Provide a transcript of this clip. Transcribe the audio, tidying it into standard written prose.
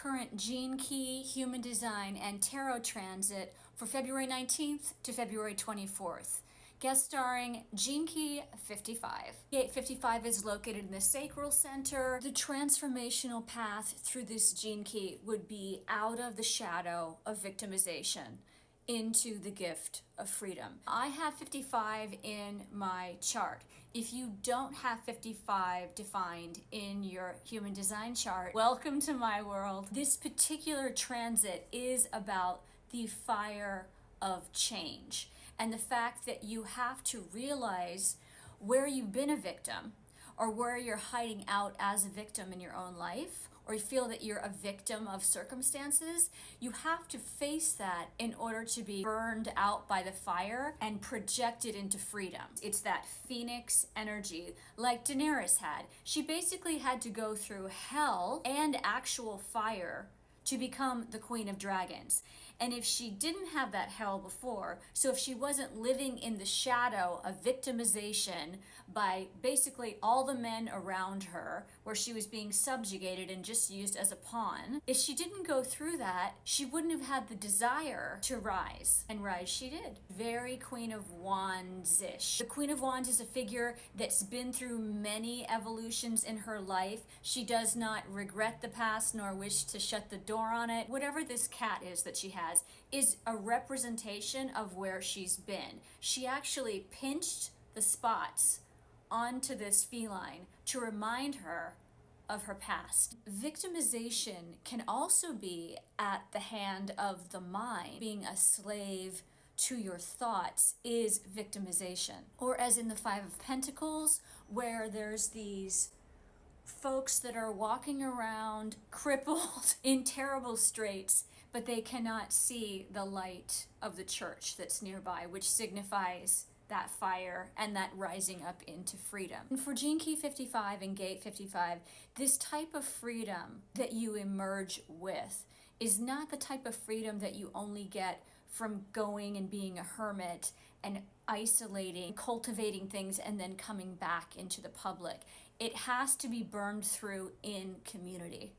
current Gene Key, Human Design, and Tarot transit for February 19th to February 24th. Guest starring Gene Key 55. Gate 55 is located in the Sacral Center. The transformational path through this Gene Key would be out of the shadow of victimization into the gift of freedom. I have 55 in my chart. If you don't have 55 defined in your human design chart, welcome to my world. This particular transit is about the fire of change and the fact that you have to realize where you've been a victim or where you're hiding out as a victim in your own life, or you feel that you're a victim of circumstances. You have to face that in order to be burned out by the fire and projected into freedom. It's that phoenix energy like Daenerys had. She basically had to go through hell and actual fire to become the Queen of Dragons. And if she didn't have that hell before, so if she wasn't living in the shadow of victimization by basically all the men around her, where she was being subjugated and just used as a pawn, if she didn't go through that, she wouldn't have had the desire to rise. And rise she did. Very Queen of Wands-ish. The Queen of Wands is a figure that's been through many evolutions in her life. She does not regret the past nor wish to shut the door on it. Whatever this cat is that she has is a representation of where she's been. She actually pinched the spots onto this feline to remind her of her past. Victimization can also be at the hand of the mind. Being a slave to your thoughts is victimization. Or as in the Five of Pentacles, where there's these folks that are walking around crippled in terrible straits, but they cannot see the light of the church that's nearby, which signifies that fire and that rising up into freedom. And for Gene Key 55 and Gate 55, this type of freedom that you emerge with is not the type of freedom that you only get from going and being a hermit and isolating, cultivating things, and then coming back into the public. It has to be burned through in community.